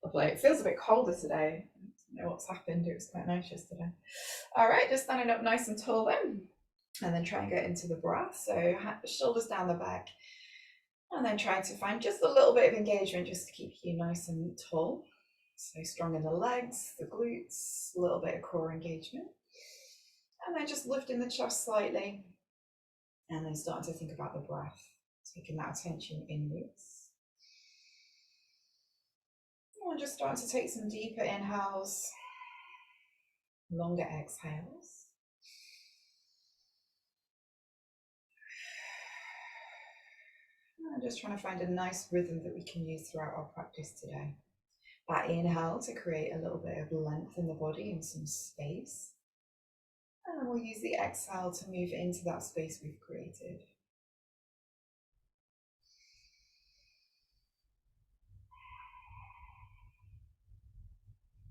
Lovely. It feels a bit colder today. I don't know what's happened. It was quite nice yesterday. All right, just standing up nice and tall then. And then try and get into the breath. So shoulders down the back. And then trying to find just a little bit of engagement just to keep you nice and tall. So strong in the legs, the glutes, a little bit of core engagement. And then just lifting the chest slightly. And then starting to think about the breath, taking that attention inwards. And just starting to take some deeper inhales, longer exhales. And just trying to find a nice rhythm that we can use throughout our practice today. That inhale to create a little bit of length in the body and some space. And then we'll use the exhale to move into that space we've created.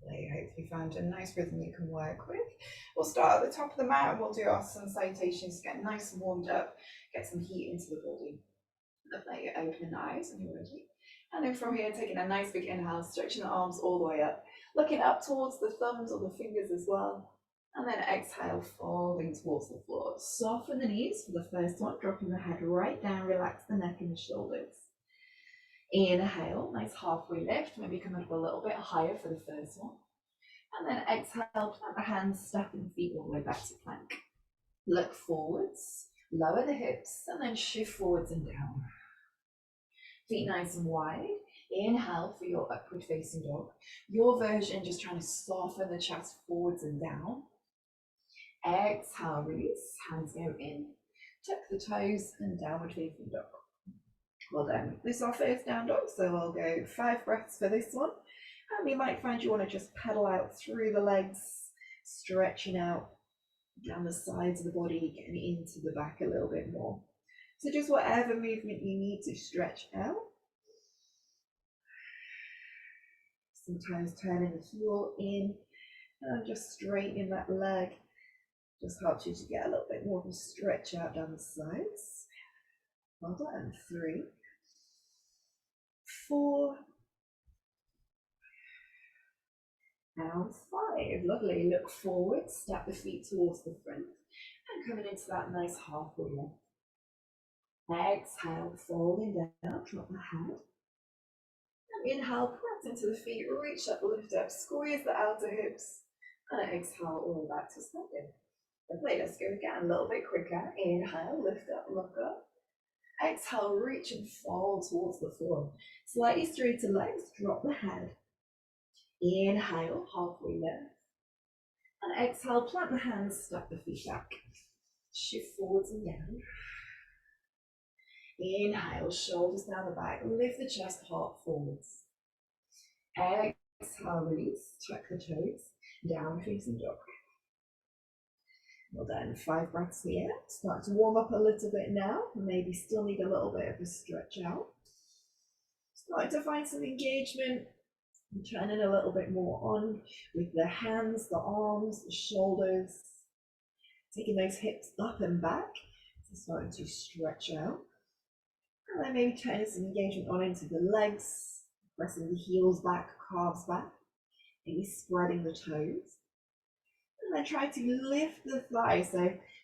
I hope you found a nice rhythm you can work with. We'll start at the top of the mat and we'll do our sun salutations, get nice and warmed up, get some heat into the body. Let you open the eyes when you're ready. And then from here, taking a nice big inhale, stretching the arms all the way up, looking up towards the thumbs or the fingers as well. And then exhale, falling towards the floor. Soften the knees for the first one, dropping the head right down, relax the neck and the shoulders. Inhale, nice halfway lift, maybe come up a little bit higher for the first one. And then exhale, plant the hands, stepping the feet all the way back to plank. Look forwards, lower the hips, and then shift forwards and down. Feet nice and wide. Inhale for your upward facing dog. Your version, just trying to soften the chest forwards and down. Exhale, release, hands go in. Tuck the toes and downward facing dog. Well done. This is our first down dog, so I'll go 5 breaths for this one. And you might find you want to just pedal out through the legs, stretching out down the sides of the body, getting into the back a little bit more. So just whatever movement you need to stretch out. Sometimes turning the heel in and just straightening that leg just helps you to get a little bit more of a stretch out down the sides. Well done. 3, 4, and 5. Lovely. Look forward, step the feet towards the front, and coming into that nice halfway lift. Exhale, folding down, drop the head. And inhale, press into the feet, reach up, lift up, squeeze the outer hips, and exhale all the way back to standing. Lovely. Let's go again a little bit quicker. Inhale, lift up, look up. Exhale, reach and fold towards the floor. Slightly straighter legs, drop the head. Inhale, halfway lift. And exhale, plant the hands, step the feet back. Shift forwards and down. Inhale, shoulders down the back, lift the chest, heart forwards. Exhale, release, tuck the toes, down facing dog. Well done, 5 breaths here. Start to warm up a little bit now. Maybe still need a little bit of a stretch out. Start to find some engagement. And turning a little bit more on with the hands, the arms, the shoulders. Taking those hips up and back. So starting to stretch out. And then maybe turning some engagement on into the legs. Pressing the heels back, calves back. Maybe spreading the toes. And then try to lift the thighs, so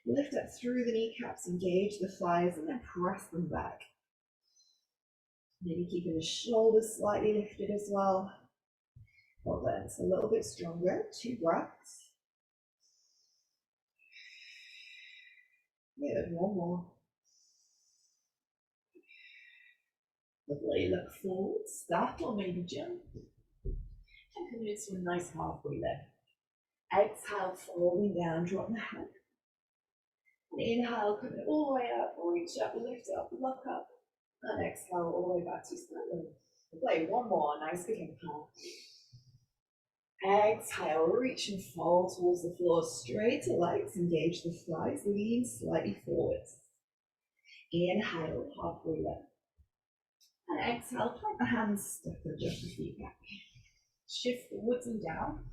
lift up through the kneecaps, engage the thighs, and then press them back. Maybe keeping the shoulders slightly lifted as well. Well then, it's a little bit stronger. 2 breaths. Good, 1 more. Lovely, look forward, step or maybe jump. And come into a nice halfway lift. Exhale, folding down, drop the head. And inhale, coming all the way up, reach up, lift up, look up. And exhale, all the way back to standing. Play 1 more, nice big inhale. Exhale, reach and fold towards the floor, straighter legs, engage the thighs, lean slightly forwards. Inhale, halfway lift. And exhale, plant the hands, step the feet back. Shift forwards and down.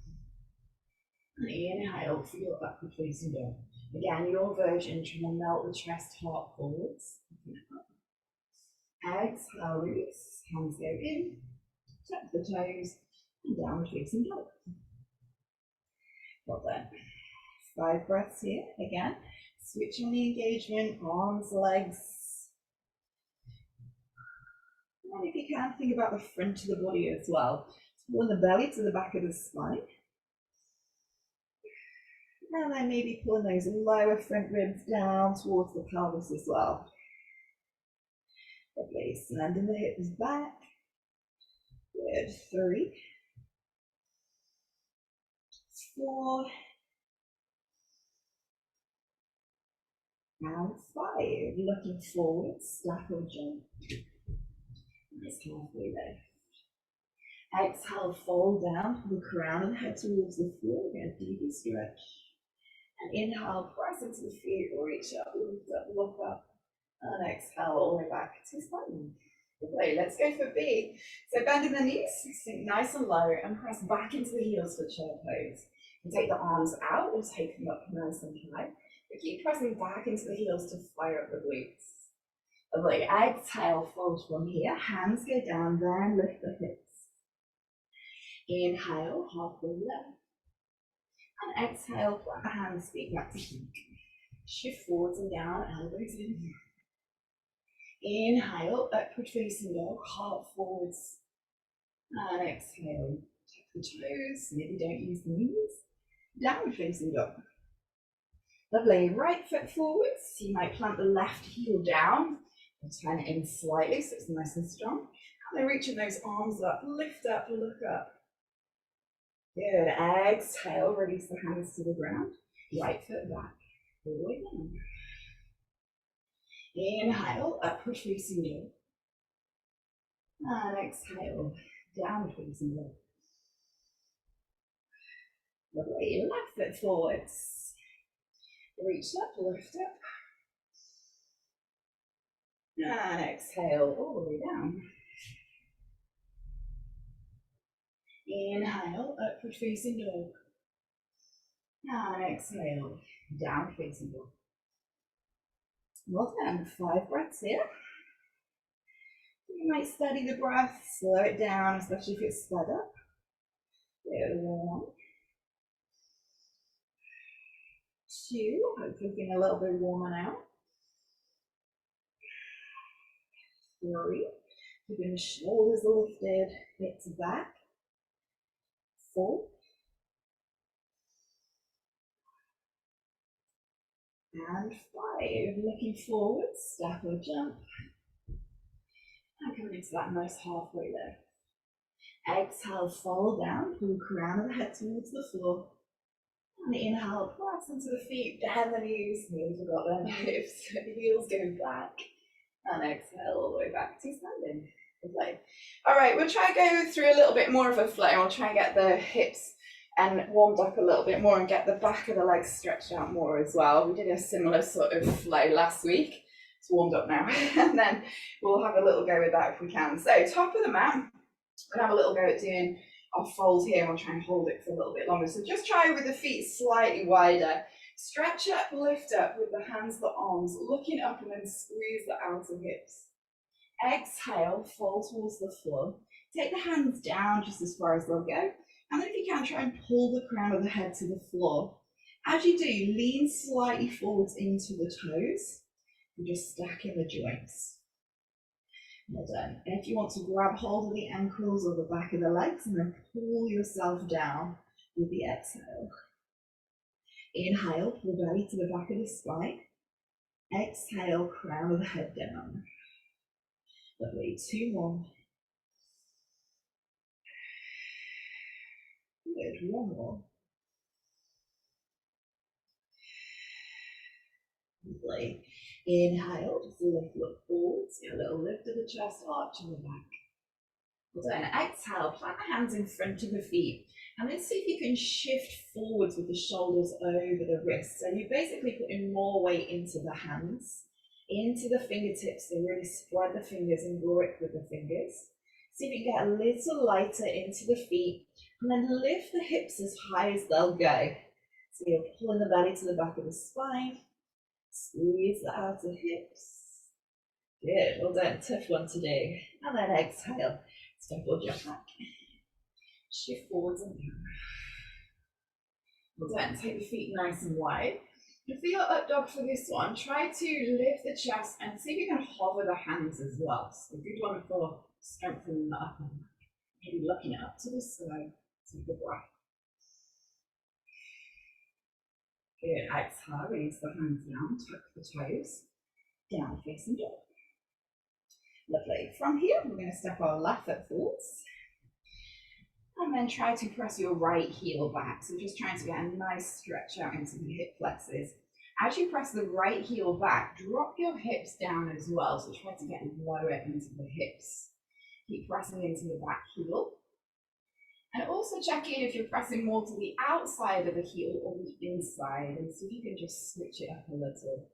And inhale, feel upward facing dog. Again, your version, trying to melt the chest, heart forwards. Exhale, release, hands go in, tuck the toes, and downward facing dog. Well done. 5 breaths here. Again, switch on the engagement, arms, legs. And if you can, think about the front of the body as well. Pull the belly to the back of the spine. And then maybe pulling those lower front ribs down towards the pelvis as well. Lovely. Sending the hips back. Good. 3, 4, and 5. Looking forward, step or jump. Nice halfway lift. Exhale, fold down, look around and head towards the floor. Get a deeper stretch. And inhale, press into the feet, reach up, lift up, look up. And exhale all the way back to spine. Okay, let's go for B. So bending the knees, sink nice and low, and press back into the heels for chair pose. You take the arms out or take them up nice and high. But keep pressing back into the heels to fire up the glutes. Lovely. Exhale, fold from here. Hands go down, then lift the hips. Inhale, halfway lift. And exhale, plant the hands, feet back to plank. Shift forwards and down, elbows in. Inhale, upward facing dog, heart forwards. And exhale, tuck the toes, maybe don't use the knees. Downward facing dog. Lovely. Right foot forwards. You might plant the left heel down and turn it in slightly so it's nice and strong. And then reaching those arms up, lift up, look up. Good. Exhale, release the hands to the ground. Right foot back, all the way down. Inhale, upward facing dog. And exhale, downward facing dog. Lovely. Left foot forwards. Reach up, lift up. And exhale all the way down. Inhale, upward facing dog. And exhale, downward facing dog. Well done. 5 breaths here. You might study the breath, slow it down, especially if it's sped up. Good. 1, 2, hopefully getting a little bit warmer now. 3, keeping the shoulders lifted, hips back. 4, and 5. Looking forward, step or jump. And coming into that nice halfway lift. Exhale, fold down, pull the crown of the head towards the floor. And inhale, press into the feet, bend the knees, nearly forgot them, hips, heels go back. And exhale all the way back to standing. Okay. All right, we'll try and go through a little bit more of a flow. We'll try and get the hips and warmed up a little bit more and get the back of the legs stretched out more as well. We did a similar sort of flow last week. It's warmed up now. And then we'll have a little go with that if we can. So top of the mat, we'll have a little go at doing our fold here. We'll try and hold it for a little bit longer. So just try with the feet slightly wider. Stretch up, lift up with the hands, the arms, looking up and then squeeze the outer hips. Exhale, fold towards the floor. Take the hands down just as far as they'll go. And then if you can, try and pull the crown of the head to the floor. As you do, lean slightly forwards into the toes. And just stacking the joints. Well done. And if you want to grab hold of the ankles or the back of the legs and then pull yourself down with the exhale. Inhale, pull belly to the back of the spine. Exhale, crown of the head down. Lovely. 2 more. Good. 1 more. Lovely. Inhale, just look forwards. A little lift of the chest, arch in the back. Well done. Exhale, plant the hands in front of the feet. And then see if you can shift forwards with the shoulders over the wrists. So you're basically putting more weight into the hands, into the fingertips. So really spread the fingers and grip with the fingers. See if you can get a little lighter into the feet. And then lift the hips as high as they'll go. So you're pulling the belly to the back of the spine. Squeeze the outer hips. Good. Well done. Tough one to do. And then exhale. Step or jump back. Shift forwards and down. Well done. Take the feet nice and wide. And for your up dog for this one, try to lift the chest and see if you can hover the hands as well. So a good one for strengthening the upper back. Maybe looking up to the sky. Take a breath. Good. Exhale, release the hands down, tuck the toes, down facing dog. Lovely. From here, we're going to step our left foot forwards. And then try to press your right heel back. So just trying to get a nice stretch out into the hip flexors. As you press the right heel back, drop your hips down as well. So try to get lower into the hips. Keep pressing into the back heel. And also check in if you're pressing more to the outside of the heel or the inside. And see if you can just switch it up a little.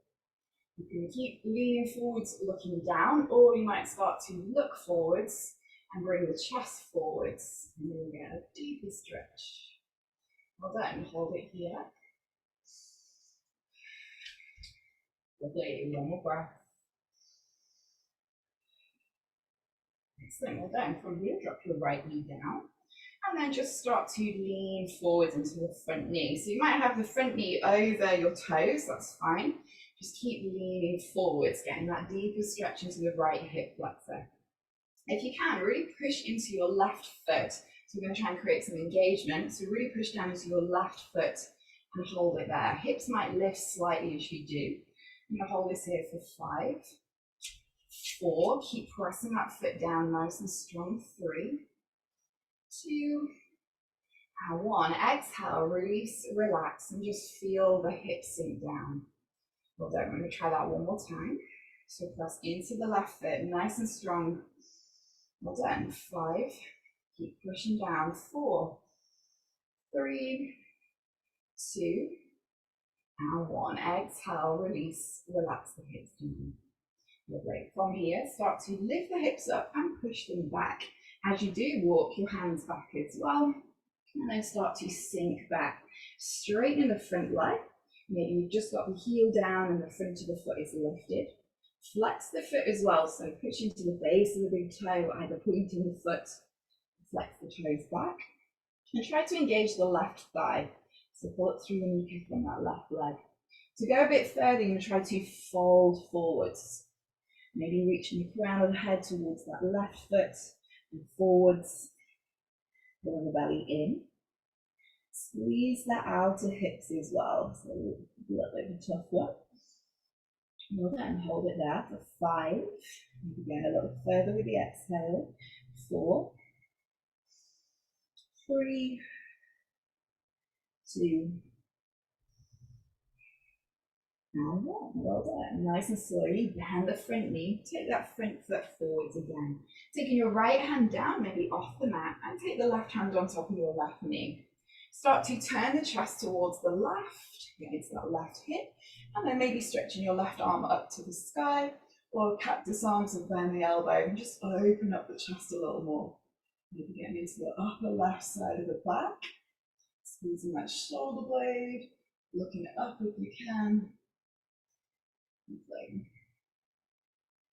You can keep leaning forwards, looking down, or you might start to look forwards and bring the chest forwards, and then get a deeper stretch. Well done, hold it here. Lovely, one more breath. Excellent, well done. From here, drop your right knee down, and then just start to lean forwards into the front knee. So you might have the front knee over your toes, that's fine. Just keep leaning forwards, getting that deeper stretch into the right hip flexor. If you can, really push into your left foot. So we're going to try and create some engagement. So really push down into your left foot and hold it there. Hips might lift slightly as you do. I'm going to hold this here for 5, 4. Keep pressing that foot down nice and strong. 3, 2, and 1. Exhale, release, relax, and just feel the hips sink down. Well done. We're going to try that one more time. So press into the left foot, nice and strong. Well done. 5. Keep pushing down. 4, 3, 2, and 1. Exhale, release, relax the hips down. Lovely. From here, start to lift the hips up and push them back. As you do, walk your hands back as well. And then start to sink back. Straighten the front leg. Maybe you've just got the heel down and the front of the foot is lifted. Flex the foot as well, so push into the base of the big toe, either pointing the foot, flex the toes back, and try to engage the left thigh. So pull it through the kneecap on that left leg. To go a bit further, you're going to try to fold forwards. Maybe reaching the crown of the head towards that left foot, and forwards, pulling the belly in. Squeeze the outer hips as well, so a little bit of a tough one. Well done, hold it there for 5. Again, a little further with the exhale. 4, 3, 2, and 1. Well done. Nice and slowly bend the front knee. Take that front foot forwards again. Taking your right hand down, maybe off the mat, and take the left hand on top of your left knee. Start to turn the chest towards the left, get into that left hip, and then maybe stretching your left arm up to the sky, or cactus arms and bend the elbow, and just open up the chest a little more. Maybe getting into the upper left side of the back, squeezing that shoulder blade, looking up if you can.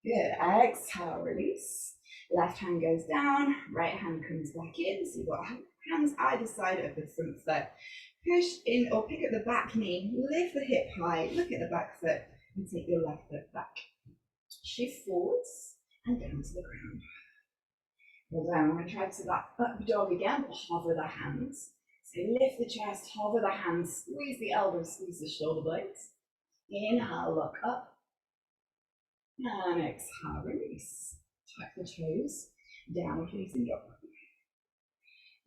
Good, exhale, release. Left hand goes down, right hand comes back in, so you've got hands either side of the front foot. Push in or pick up the back knee, lift the hip high, look at the back foot, and take your left foot back. Shift forwards and down to the ground. Well done, we're going to try to that up dog again, but hover the hands. So lift the chest, hover the hands, squeeze the elbows, squeeze the shoulder blades. Inhale, look up. And exhale, release. Tuck the toes, down facing dog.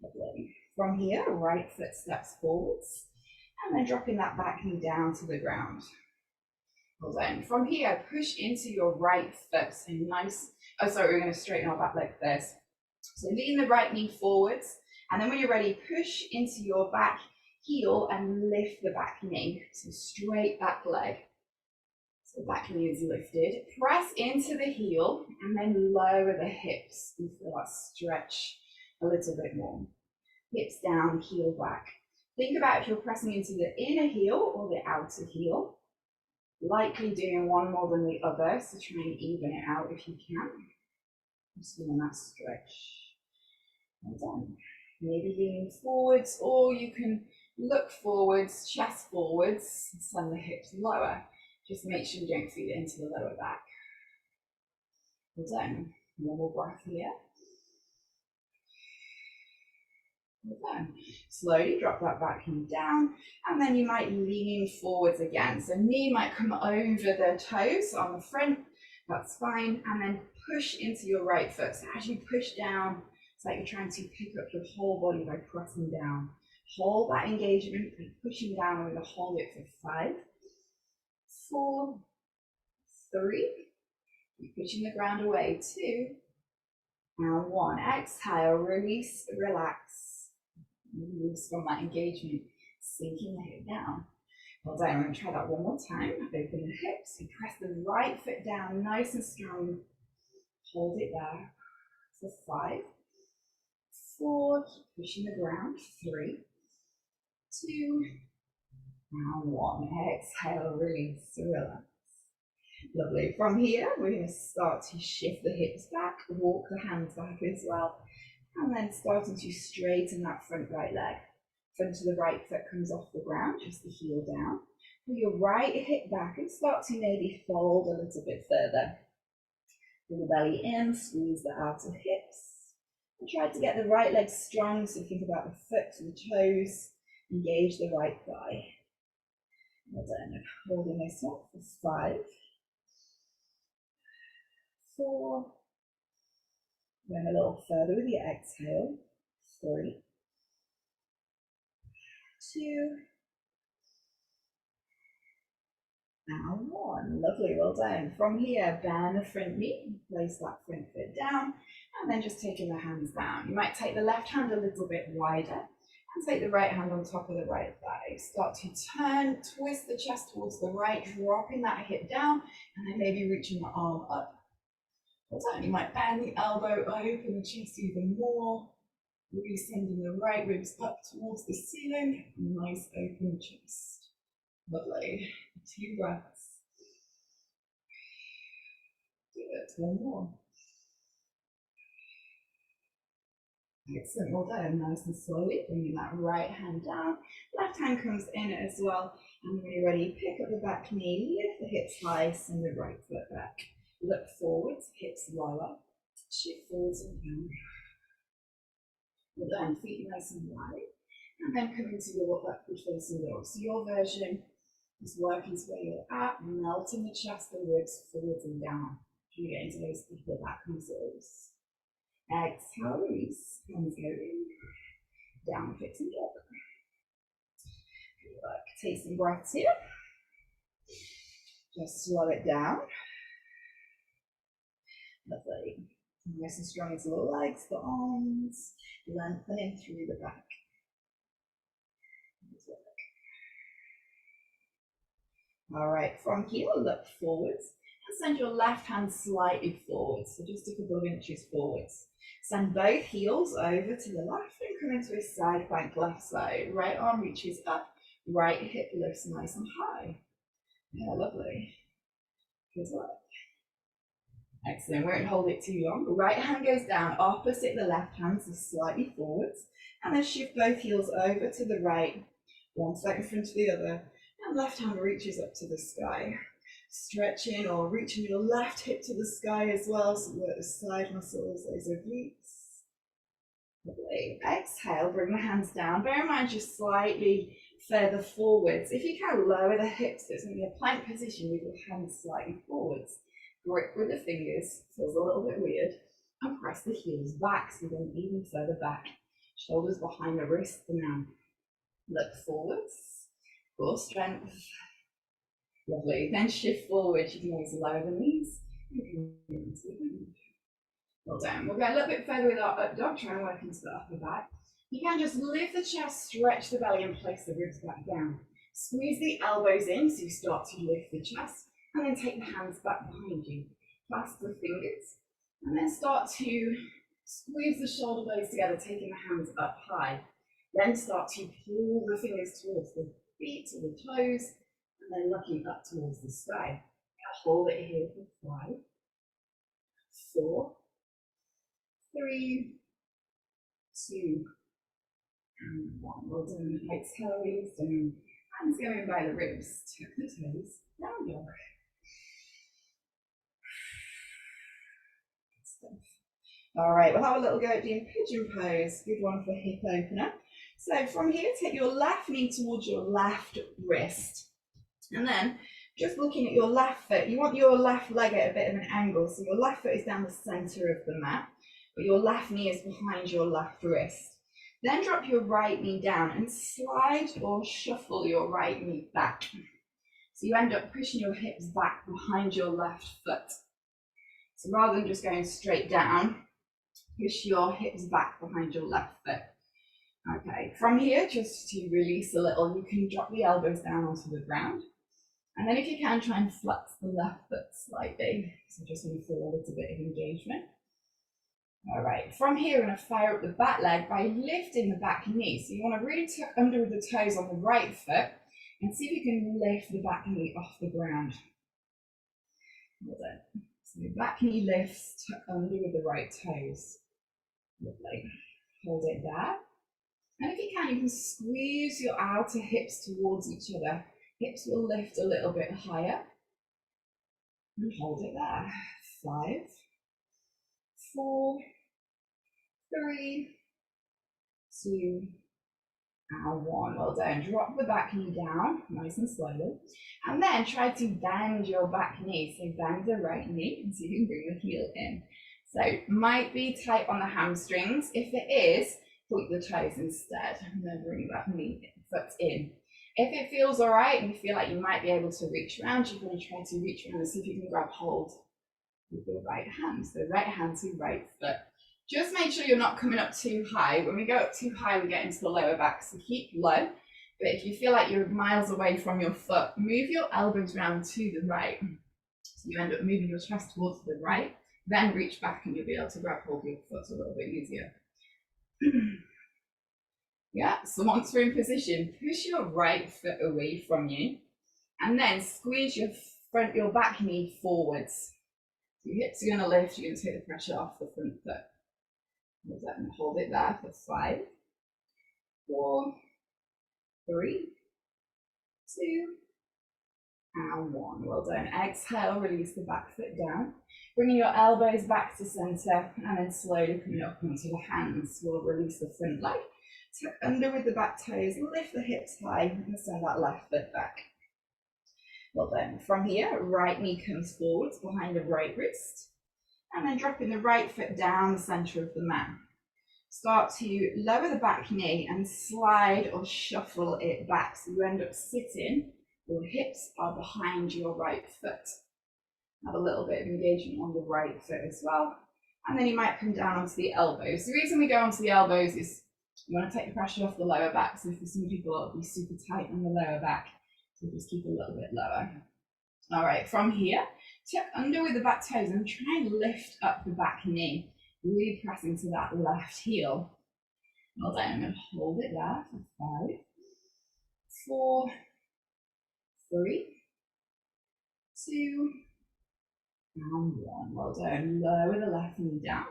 Lovely. From here, right foot steps forwards, and then dropping that back knee down to the ground. Well done. From here, push into your right foot. So nice. Oh, sorry, we're going to straighten our back leg first. So lean the right knee forwards, and then when you're ready, push into your back heel and lift the back knee. So straight back leg. So back knee is lifted. Press into the heel and then lower the hips and feel that stretch a little bit more. Hips down, heel back. Think about if you're pressing into the inner heel or the outer heel. Likely doing one more than the other, so try and even it out if you can. Just feeling that stretch. Well done. Maybe leaning forwards, or you can look forwards, chest forwards, and send the hips lower. Just make sure you don't feed it into the lower back. Well done. One more breath here. Well done. Slowly drop that back knee down, and then you might lean forwards again. So knee might come over the toes on the front, that's fine, and then push into your right foot. So as you push down, it's like you're trying to pick up your whole body by pressing down. Hold that engagement and pushing down. We're going to hold it for 5, 4, 3. Keep pushing the ground away. 2 and 1. Exhale, release, relax. Release from that engagement, sinking the hip down. Well done. I'm going to try that one more time. Open the hips and press the right foot down, nice and strong. Hold it there for 5, 4. Keep pushing the ground. 3, 2 and 1. Exhale, release, relax. Lovely. From here, we're going to start to shift the hips back, walk the hands back as well, and then starting to straighten that front right leg. Front of the right foot comes off the ground, just the heel down. Pull your right hip back and start to maybe fold a little bit further. Pull the belly in, squeeze the outer hips. And try to get the right leg strong, so think about the foot to the toes. Engage the right thigh. Well done. Holding this up for 5, 4. Going a little further with your exhale. 3, 2 and 1. Lovely, well done. From here, bend the front knee, place that front foot down, and then just taking the hands down. You might take the left hand a little bit wider and take the right hand on top of the right thigh. Start to turn, twist the chest towards the right, dropping that hip down, and then maybe reaching the arm up. Well done. You might bend the elbow, open the chest even more, really sending the right ribs up towards the ceiling. Nice open chest. Lovely. 2 breaths. Do it. 1 more. Excellent. Well done. Nice and slowly bringing that right hand down. Left hand comes in as well. And when you're ready, pick up the back knee, lift the hips high, send the right foot back. Look forwards, hips lower. Shift forwards and down. Well done. Feet nice and wide. And then come into your upward facing dog. So your version is working to where you're at, melting the chest and ribs forwards and down. You get into those upper back muscles. Exhale, release. Hands go in. Down, fixing dog. Good work. Take some breaths here. Just slow it down. Lovely. Nice and strong into the legs, the arms, lengthening through the back. All right, from here, look forwards and send your left hand slightly forwards, so just a couple of inches forwards. Send both heels over to the left and come into a side plank left side. Right arm reaches up, right hip lifts nice and high. Yeah, lovely. Good work. Excellent. We won't hold it too long. The right hand goes down opposite the left hand, so slightly forwards, and then shift both heels over to the right, one step in front of the other. And left hand reaches up to the sky. Stretching or reaching your left hip to the sky as well, so work the side muscles, those obliques. Lovely. Exhale, bring the hands down. Bear in mind just slightly further forwards. If you can, lower the hips, so it's going to be a plank position with your hands slightly forwards. Grip with the fingers, feels a little bit weird, and press the heels back, so you're going even further back. Shoulders behind the wrists now. Look forwards. Core strength. Lovely. Then shift forward. You can always lower the knees. Well done. We'll go a little bit further with our up dog. Try and work into the upper back. You can just lift the chest, stretch the belly, and place the ribs back down. Squeeze the elbows in so you start to lift the chest, and then take the hands back behind you. Clasp the fingers, and then start to squeeze the shoulder blades together, taking the hands up high. Then start to pull the fingers towards the feet or the toes, and then looking up towards the sky. Hold it here for 5, 4, 3, 2, And one. Well done. Exhale, release down. Hands go in by the ribs. Tuck the toes. Round dog. Good stuff. All right, we'll have a little go at doing pigeon pose. Good one for hip opener. So from here, take your left knee towards your left wrist. And then just looking at your left foot, you want your left leg at a bit of an angle. So your left foot is down the center of the mat, but your left knee is behind your left wrist. Then drop your right knee down and slide or shuffle your right knee back. So you end up pushing your hips back behind your left foot. So rather than just going straight down, push your hips back behind your left foot. Okay, from here, just to release a little, you can drop the elbows down onto the ground. And then if you can, try and flex the left foot slightly. So just want to feel a little bit of engagement. All right, from here, we're going to fire up the back leg by lifting the back knee. So you want to really tuck under with the toes on the right foot and see if you can lift the back knee off the ground. Well done. So the back knee lifts, tuck under with the right toes. Lovely. Hold it there. And if you can squeeze your outer hips towards each other. Hips will lift a little bit higher. And hold it there. 5, 4, 3, 2, and 1. Well done. Drop the back knee down, nice and slowly. And then try to bend your back knee. So bend the right knee and see if you can bring the heel in. So might be tight on the hamstrings. If it is, point the toes instead. And then bring that knee foot in. If it feels all right and you feel like you might be able to reach around, you're going to try to reach around and see if you can grab hold with your right hand. So right hand to right foot. Just make sure you're not coming up too high. When we go up too high, we get into the lower back, so keep low. But if you feel like you're miles away from your foot, move your elbows round to the right. So you end up moving your chest towards the right, then reach back and you'll be able to grab hold of your foot a little bit easier. Yeah, so once we're in position, push your right foot away from you and then squeeze your back knee forwards. So your hips are going to lift, you're going to take the pressure off the front foot. And hold it there for 5, 4, 3, 2, and 1. Well done. Exhale, release the back foot down. Bringing your elbows back to center and then slowly coming up onto the hands. We'll release the front leg. Tuck under with the back toes, lift the hips high and send that left foot back. Well done. From here, right knee comes forwards behind the right wrist. And then dropping the right foot down the center of the mat. Start to lower the back knee and slide or shuffle it back. So you end up sitting, your hips are behind your right foot. Have a little bit of engagement on the right foot as well. And then you might come down onto the elbows. The reason we go onto the elbows is you want to take the pressure off the lower back. So for some people, it'll be super tight on the lower back. So just keep a little bit lower. All right, from here, tuck under with the back toes and try and lift up the back knee. Really press into that left heel. Well done. I'm going to hold it there for 5, 4, 3, 2, and 1. Well done. Lower the left knee down.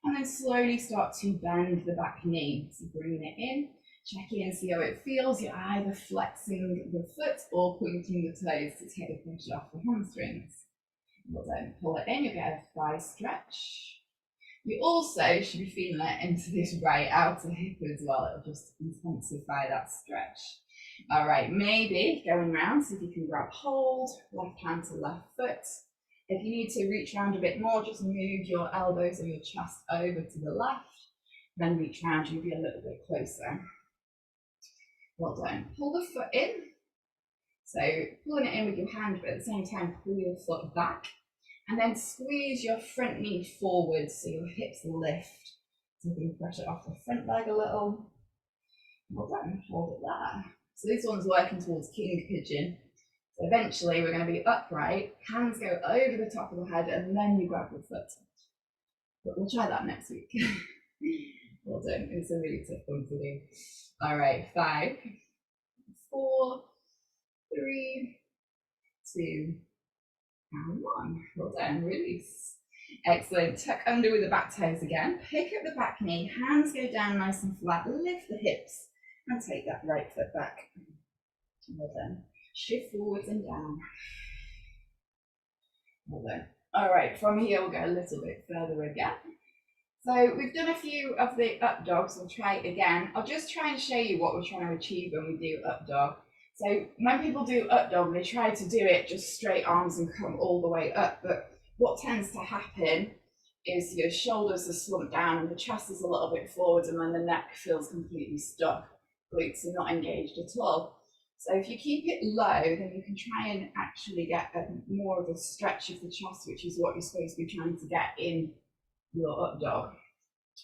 And then slowly start to bend the back knee. So bringing it in, check in, see how it feels. You're either flexing the foot or pointing the toes to take the pressure off the hamstrings. Well done. Pull it in, you'll get a thigh stretch. You also should be feeling it into this right outer hip as well. It'll just intensify that stretch. All right, maybe going round, see if you can grab hold, left hand to left foot. If you need to reach around a bit more, just move your elbows or your chest over to the left, then reach around, you'll be a little bit closer. Well done. Pull the foot in. So pulling it in with your hand, but at the same time, pull your foot back. And then squeeze your front knee forward so your hips lift. Taking pressure off the front leg a little. Well done. Hold it there. So this one's working towards king pigeon. So eventually we're going to be upright, hands go over the top of the head, and then you grab your foot. But we'll try that next week. Well done. It's a really tough one to do. All right, 5, 4, 3, 2, and 1. Well done. Release. Excellent. Tuck under with the back toes again. Pick up the back knee. Hands go down nice and flat. Lift the hips. And take that right foot back. Well done. Shift forwards and down. Well done. All right, from here we'll go a little bit further again. So we've done a few of the up dogs. We'll try it again. I'll just try and show you what we're trying to achieve when we do up dog. So when people do up dog, they try to do it just straight arms and come all the way up. But what tends to happen is your shoulders are slumped down and the chest is a little bit forward, and then the neck feels completely stuck. Glutes are not engaged at all. So if you keep it low, then you can try and actually get more of a stretch of the chest, which is what you're supposed to be trying to get in your up dog.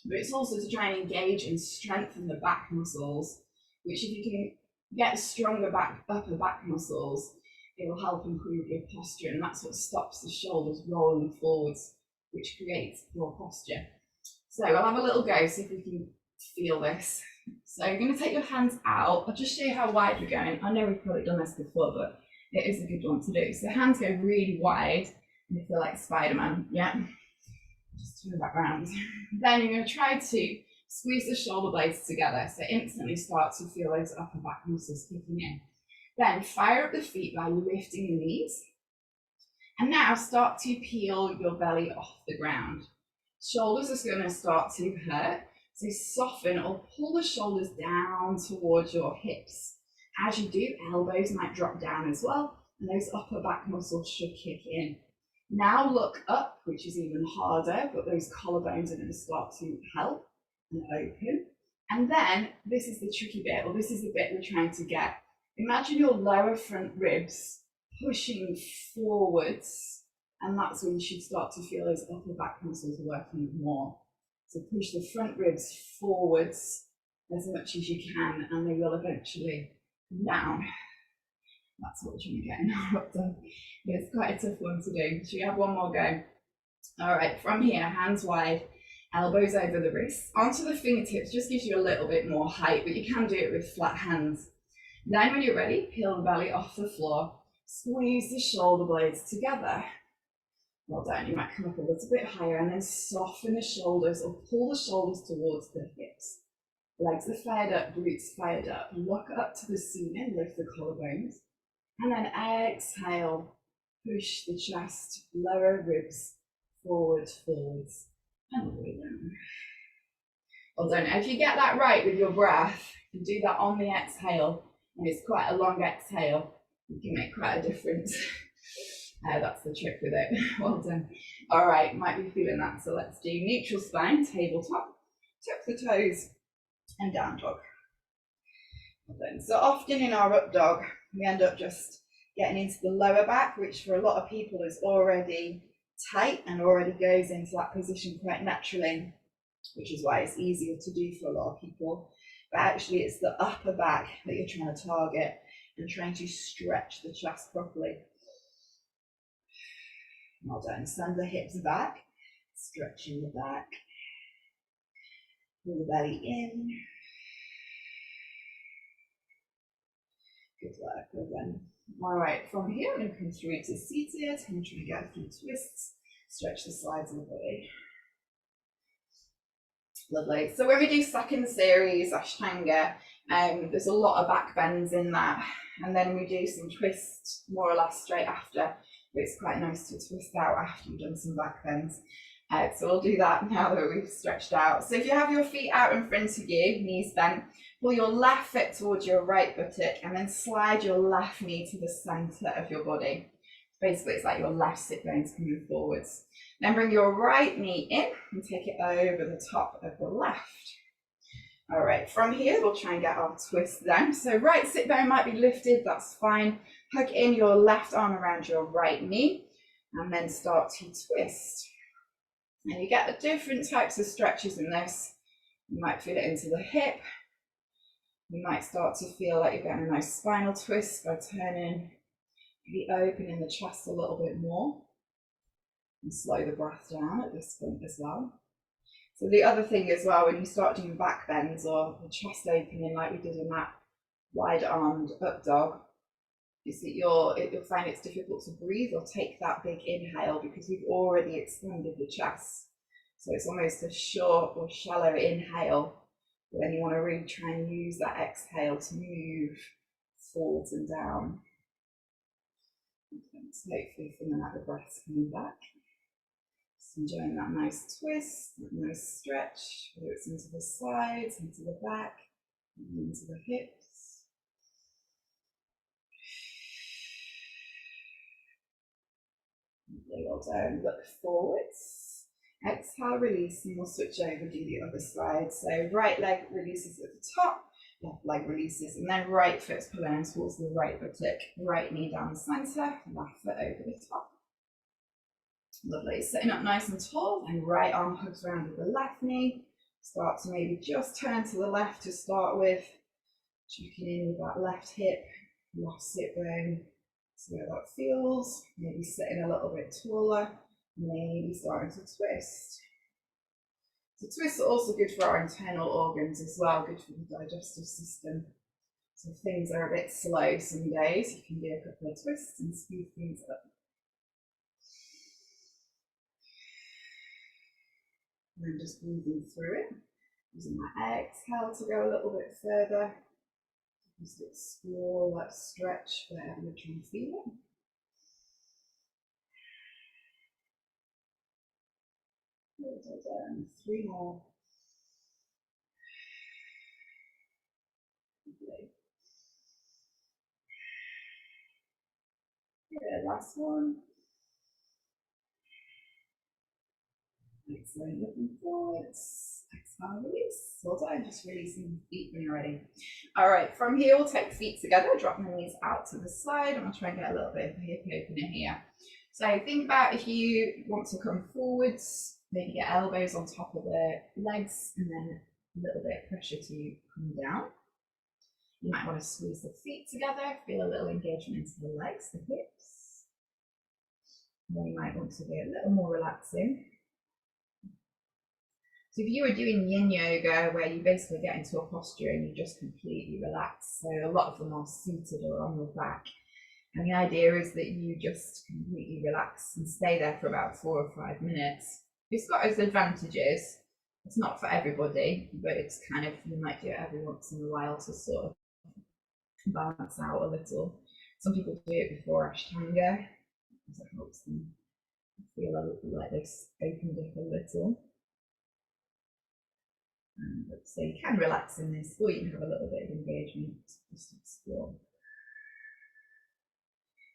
But it's also to try and engage and strengthen the back muscles, which if you can get stronger upper back muscles, it will help improve your posture, and that's what stops the shoulders rolling forwards, which creates your posture. So I'll have a little go, see if we can feel this. So you're going to take your hands out. I'll just show you how wide we're going. I know we've probably done this before, but it is a good one to do. So hands go really wide, and you feel like Spider-Man, yeah? Just turn back round. Then you're going to try to squeeze the shoulder blades together, so instantly start to feel those upper back muscles kicking in. Then fire up the feet by lifting the knees. And now start to peel your belly off the ground. Shoulders are going to start to hurt, so soften or pull the shoulders down towards your hips. As you do, elbows might drop down as well, and those upper back muscles should kick in. Now look up, which is even harder, but those collarbones are going to start to help and open. And then this is the tricky bit, or this is the bit we're trying to get. Imagine your lower front ribs pushing forwards, and that's when you should start to feel those upper back muscles working more. So push the front ribs forwards as much as you can, and they will eventually come down. That's what we're trying to get in our up dog. It's quite a tough one to do. Should we have one more go? All right, from here, hands wide, elbows over the wrists, onto the fingertips, just gives you a little bit more height, but you can do it with flat hands. Then when you're ready, peel the belly off the floor, squeeze the shoulder blades together. Well done, you might come up a little bit higher, and then soften the shoulders or pull the shoulders towards the hips. Legs are fired up, glutes fired up. Look up to the ceiling, lift the collarbones. And then exhale, push the chest, lower ribs, forwards, and all the way down. Well done. If you get that right with your breath, you do that on the exhale, and it's quite a long exhale, you can make quite a difference. That's the trick with it. Well done. All right, might be feeling that. So let's do neutral spine, tabletop, tuck the toes, and down dog. Well done. So often in our up dog, we end up just getting into the lower back, which for a lot of people is already tight and already goes into that position quite naturally, which is why it's easier to do for a lot of people. But actually it's the upper back that you're trying to target and trying to stretch the chest properly. Well done. Send the hips back, stretching the back, pull the belly in. Good work, well done. All right, from here, I'm going to come through into seated. I'm going to try and get a few twists, stretch the sides of the body. Lovely. So when we do second series, Ashtanga, there's a lot of back bends in that. And then we do some twists more or less straight after. It's quite nice to twist out after you've done some back bends. So we'll do that now that we've stretched out. So if you have your feet out in front of you, knees bent, pull your left foot towards your right buttock and then slide your left knee to the center of your body. Basically, it's like your left sit bone's coming forwards. Then bring your right knee in and take it over the top of the left. All right, from here, we'll try and get our twist then. So right sit bone might be lifted, that's fine. Hug in your left arm around your right knee and then start to twist. And you get the different types of stretches in this. You might feel it into the hip. You might start to feel like you're getting a nice spinal twist by turning, maybe opening the chest a little bit more. And slow the breath down at this point as well. So the other thing as well, when you start doing back bends or the chest opening like we did in that wide-armed up dog, is that you'll find it's difficult to breathe or take that big inhale because we've already expanded the chest. So it's almost a short or shallow inhale But then you want to really try and use that exhale to move forwards and down. So hopefully feeling like the breath's coming back. Just enjoying that nice twist, that nice stretch, whether it's into the sides, into the back, into the hips. Well done. Look forwards. Exhale, release, and we'll switch over, do the other side. So right leg releases at the top, left leg releases, and then right foot's pulling towards the right buttock, right knee down the centre, left foot over the top. Lovely. Sitting up nice and tall, and right arm hugs around with the left knee. Start to maybe just turn to the left to start with. Checking in with that left hip, left sit bone. See how that feels. Maybe sitting a little bit taller. Maybe starting to twist. So twists are also good for our internal organs as well, good for the digestive system. So if things are a bit slow some days, you can do a couple of twists and speed things up. And then just breathing through it, using that exhale to go a little bit further. Just explore that stretch wherever you're trying to feel it. And 3 more. Good, last one. Excellent, looking forwards. Exhale, release. Well done, just releasing the feet when you're ready. All right, from here we'll take feet together, drop my knees out to the side, and I'll try and get a little bit of a hip opener here. So think about if you want to come forwards, maybe get elbows on top of the legs, and then a little bit of pressure to come down. You might want to squeeze the feet together, feel a little engagement into the legs, the hips. And then you might want to be a little more relaxing. So if you were doing yin yoga, where you basically get into a posture and you just completely relax, so a lot of them are seated or on your back, and the idea is that you just completely relax and stay there for about 4 or 5 minutes. It's got its advantages. It's not for everybody, but it's kind of, you might do it every once in a while to sort of balance out a little. Some people do it before Ashtanga, because it helps them feel like they've opened up a little. So you can relax in this, or you can have a little bit of engagement, just to explore.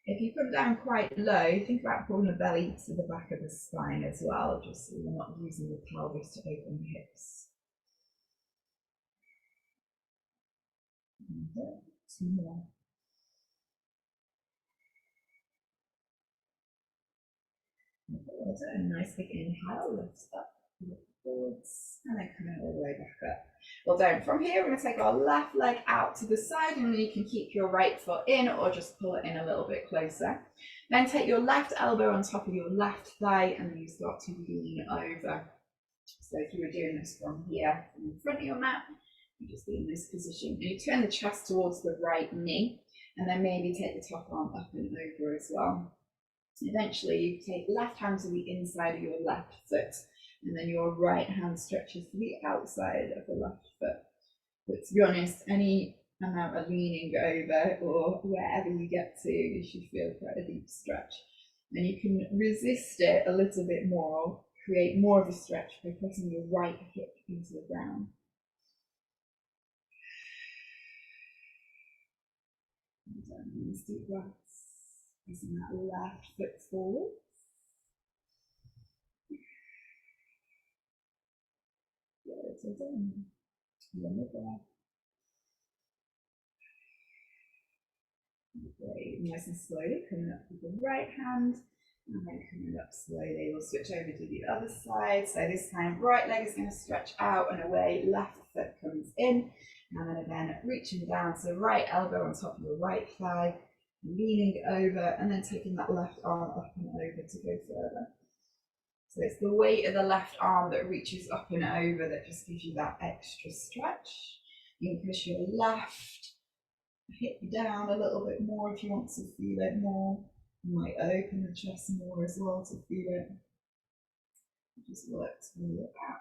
If you come down quite low, think about pulling the belly to the back of the spine as well, just so you're not using the pelvis to open the hips. And 2 more. A nice big inhale, lift up, look forwards, and then coming all the way back up. Well done. From here, we're going to take our left leg out to the side, and then you can keep your right foot in or just pull it in a little bit closer. Then take your left elbow on top of your left thigh, and then you start to lean over. So if you were doing this from here, from in front of your mat, you just be in this position. And you turn the chest towards the right knee, and then maybe take the top arm up and over as well. Eventually, you take left hand to the inside of your left foot, and then your right hand stretches to the outside of the left foot. But to be honest, any amount of leaning over or wherever you get to, you should feel quite a deep stretch. And you can resist it a little bit more, create more of a stretch by pressing your right hip into the ground. And nice deep breaths. Pressing that left foot forward. Good, so done. One more breath. Great, nice and slowly coming up with the right hand, and then coming up slowly. We'll switch over to the other side. So this time, right leg is going to stretch out and away, left foot comes in, and then again reaching down. So right elbow on top of your right thigh, leaning over, and then taking that left arm up and over to go further. So it's the weight of the left arm that reaches up and over that just gives you that extra stretch. You can push your left hip down a little bit more if you want to feel it more. You might open the chest more as well to feel it. Just work to feel it out.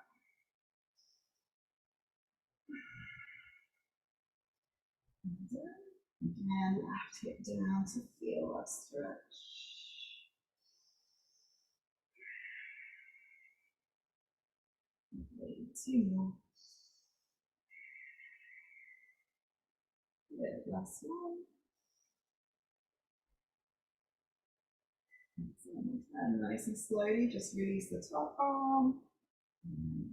Again, left hip down to feel that stretch. Two more. Good, last one. And nice and slowly, just release the top arm.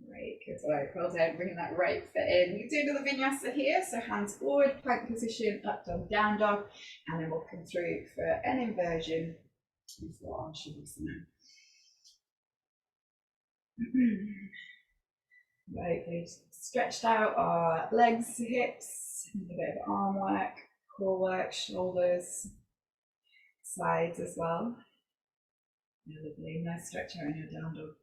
Great, good work, well done, bringing that right foot in. We do another vinyasa here, so hands forward, plank position, up dog, down dog, and then we'll come through for an inversion before our shavasana. Right, good. Stretched out our legs, hips, a bit of arm work, core work, shoulders, sides as well. Lovely, nice stretch out in your down dog.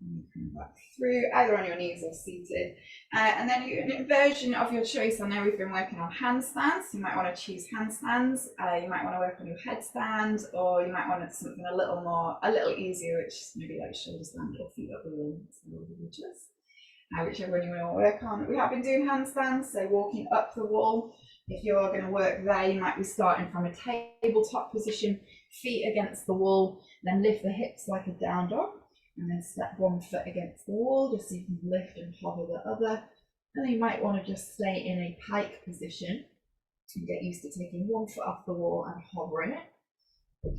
And you come back through, either on your knees or seated. And then an inversion of your choice. I know we've been working on handstands. You might want to choose handstands. You might want to work on your headstand, or you might want something a little easier, which is maybe like shoulder stand or feet up the wall. Whichever one you want to work on. We have been doing handstands, so walking up the wall. If you're going to work there, you might be starting from a tabletop position, feet against the wall, then lift the hips like a down dog, and then step one foot against the wall, just so you can lift and hover the other. And then you might want to just stay in a pike position and get used to taking one foot off the wall and hovering it.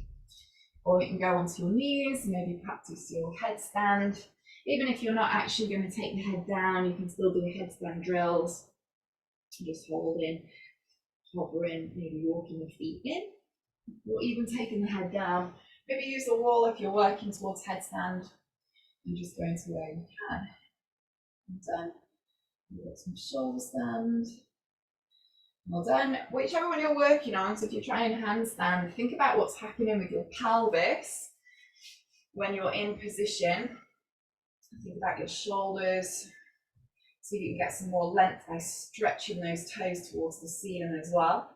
Or you can go onto your knees, maybe practice your headstand. Even if you're not actually going to take the head down, you can still do headstand drills. Just holding, hovering, maybe walking the feet in, or even taking the head down. Maybe use the wall if you're working towards headstand and just going to where you can. And then you've got some shoulder stand. Well done. Whichever one you're working on, so if you're trying handstand, think about what's happening with your pelvis when you're in position. Think about your shoulders, so you can get some more length by stretching those toes towards the ceiling as well.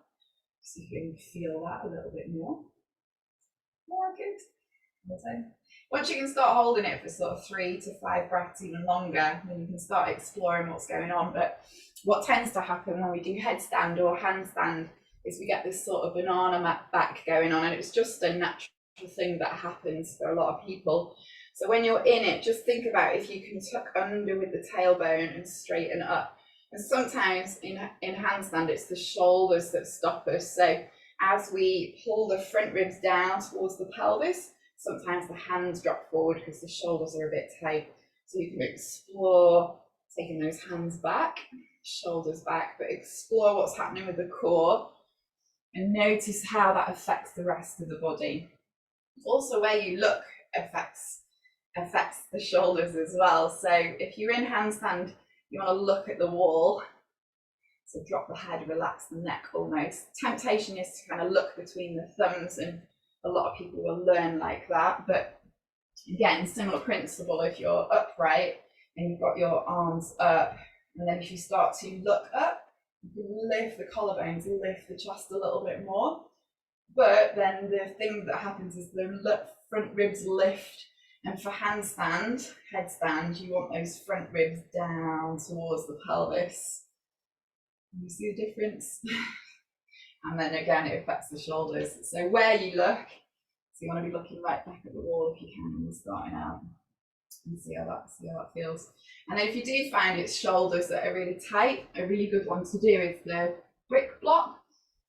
So you can feel that a little bit more. More good. Once you can start holding it for sort of 3 to 5 breaths, even longer, then you can start exploring what's going on. But what tends to happen when we do headstand or handstand is we get this sort of banana back going on, and it's just a natural thing that happens for a lot of people. So when you're in it, just think about if you can tuck under with the tailbone and straighten up. And sometimes in handstand, it's the shoulders that stop us. So as we pull the front ribs down towards the pelvis, sometimes the hands drop forward because the shoulders are a bit tight. So you can explore taking those hands back, shoulders back, but explore what's happening with the core and notice how that affects the rest of the body. Also, where you look affects the shoulders as well. So if you're in handstand, you want to look at the wall. So drop the head, relax the neck almost. Temptation is to kind of look between the thumbs, and a lot of people will learn like that. But again, similar principle, if you're upright and you've got your arms up, and then if you start to look up, you can lift the collarbones, lift the chest a little bit more. But then the thing that happens is the front ribs lift. And for handstand, headstand, you want those front ribs down towards the pelvis. You see the difference? And then again, it affects the shoulders. So where you look, so you want to be looking right back at the wall if you can when you're starting out, and see how that feels. And then if you do find it's shoulders that are really tight, a really good one to do is the brick block.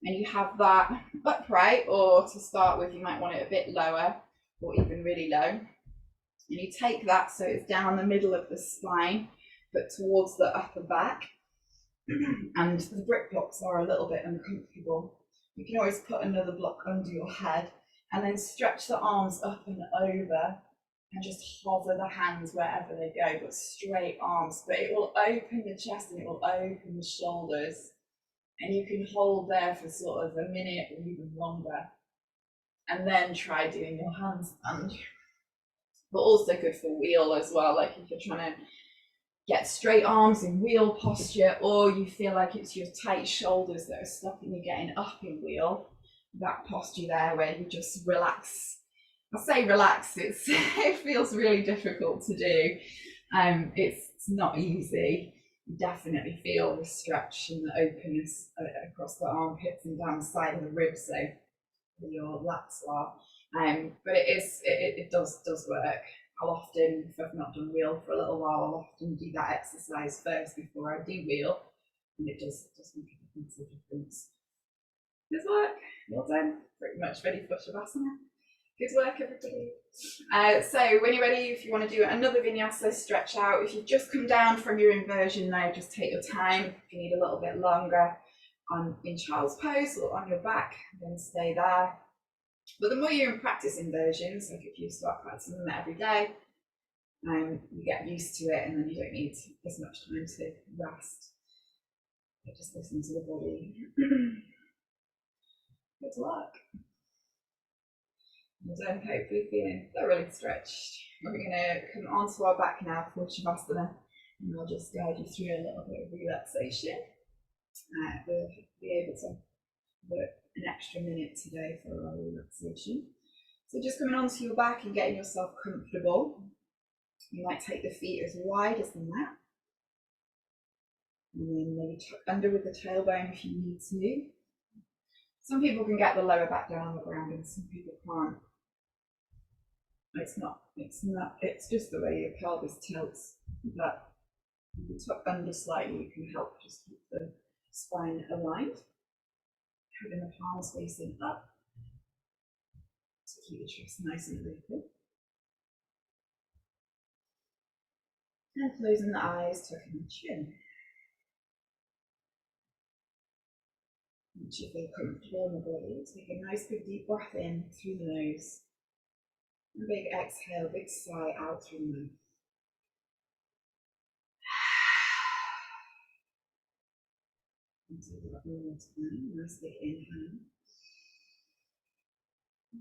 And you have that upright, or to start with, you might want it a bit lower or even really low. And you take that so it's down the middle of the spine, but towards the upper back. And the brick blocks are a little bit uncomfortable. You can always put another block under your head and then stretch the arms up and over and just hover the hands wherever they go, but straight arms. But it will open the chest and it will open the shoulders. And you can hold there for sort of a minute or even longer. And then try doing your handstand. But also good for wheel as well, like if you're trying to get straight arms in wheel posture, or you feel like it's your tight shoulders that are stopping you getting up in wheel, that posture there where you just relax. I say relax, it feels really difficult to do. It's not easy, definitely feel the stretch and the openness across the armpits and down the side of the ribs, so your lats are. But it does work. I'll often, if I've not done wheel for a little while, I'll often do that exercise first before I do wheel, and it does make a massive difference. Good work. Well done. Pretty much ready for Shavasana. Good work, everybody. So when you're ready, if you want to do another vinyasa, stretch out. If you've just come down from your inversion now, just take your time. If you need a little bit longer in child's pose or on your back, then stay there. But the more you're in practice inversions, like if you start practicing them every day, you get used to it, and then you don't need as much time to rest. Just listen to the body. Good luck. Well done, hopefully feeling thoroughly stretched. We're going to come onto our back now for Shavasana, and I'll just guide you through a little bit of relaxation. We'll be able to work an extra minute today for our relaxation. So just coming onto your back and getting yourself comfortable. You might take the feet as wide as the mat, and then maybe tuck under with the tailbone if you need to. Some people can get the lower back down on the ground, and some people can't. It's just the way your pelvis tilts. But if you tuck under slightly, you can help just keep the spine aligned. Having the palms facing up to keep the chest nice and open. And closing the eyes, tucking the chin. Once you feel comfortable in the body, take a nice big deep breath in through the nose. A big exhale, big sigh out through the mouth. And do that one more time. Nice big inhale.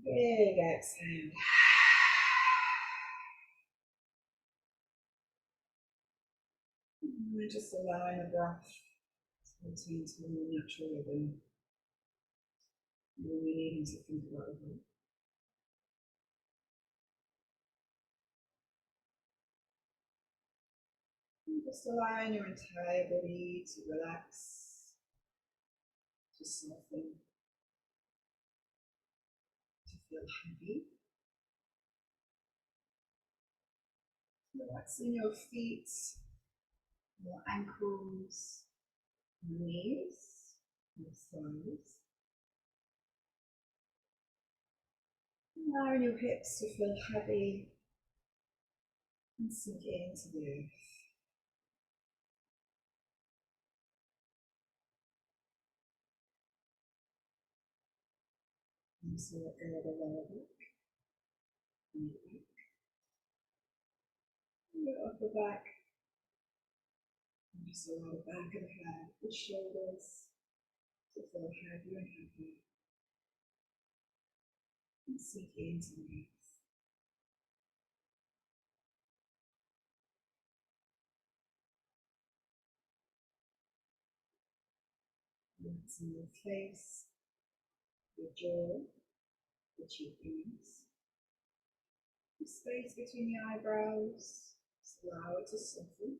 Big exhale. And just allowing the breath to return to a more natural rhythm. When we're needing to think about it. Just allowing your entire body to relax, to soften, to feel heavy. Relaxing your feet, your ankles, your knees, your thighs. Allowing your hips to feel heavy and sink into the earth. And so let go of the lower back, and the back, and your upper back. And just allow the back of the head, the shoulders to feel heavier and heavier. And sink into the earth. Relaxing your face, your jaw, the cheekbones, the space between the eyebrows. Just allow it to soften.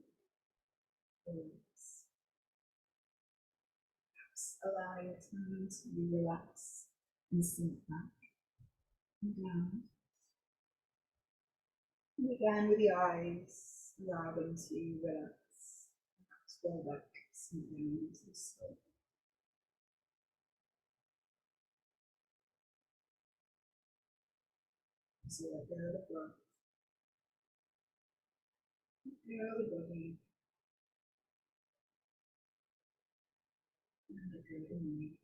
Relax. Allowing the time to relax and sink back and down. And again with the eyes, allow them to relax. Roll back, sink down into the skull. So let go of the breath. Let go of the body. And let go of the mind.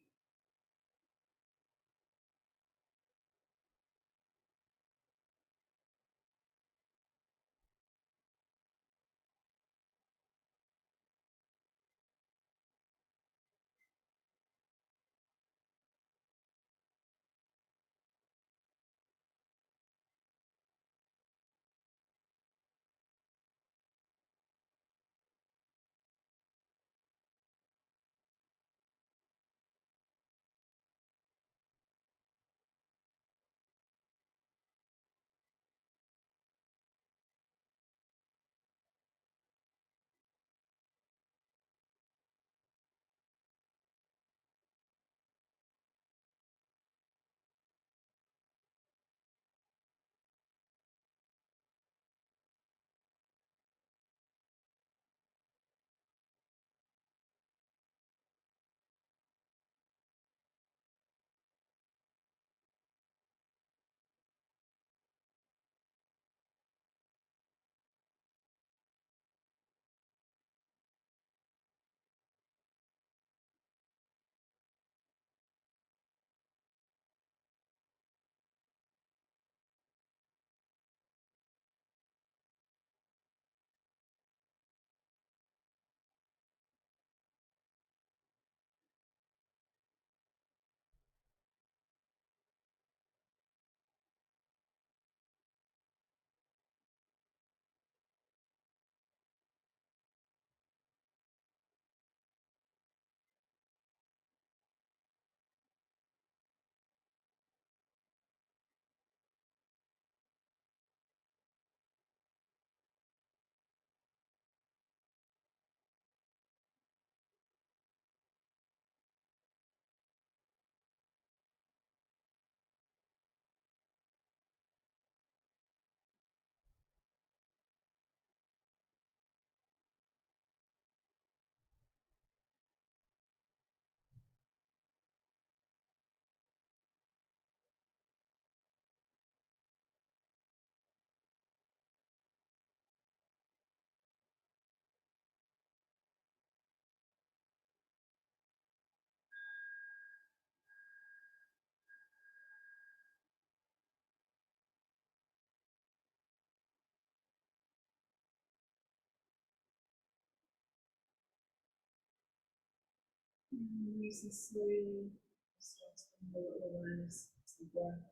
Nice and slowly start to bring a little awareness to the breath,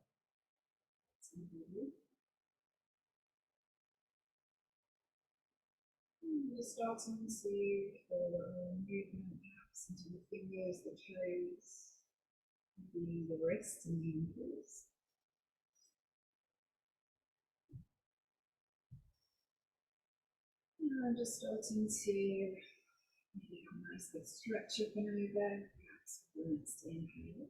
to the body. You're starting to feel movement perhaps into the fingers, the toes, maybe the wrists and the ankles. And just starting to maybe have a nice good stretch up and over, perhaps for the next inhale.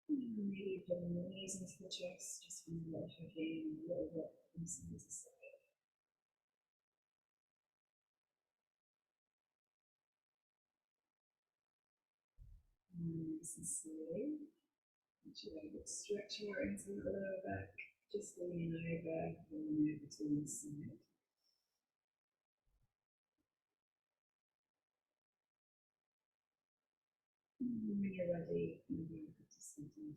And maybe putting the knees into the chest, just from the left again, a little bit from side to side. Nice and slowly. Once you're able to stretch out into the lower back, just leaning over to one side. And when you're ready, you can go to something.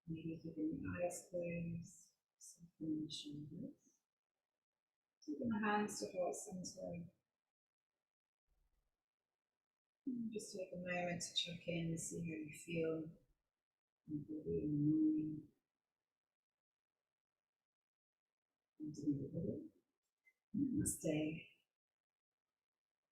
Maybe keeping the eyes closed, softening the shoulders. Keeping the hands to heart center. And just take a moment to check in, see how you feel in the body and the mind. And to the body. Namaste.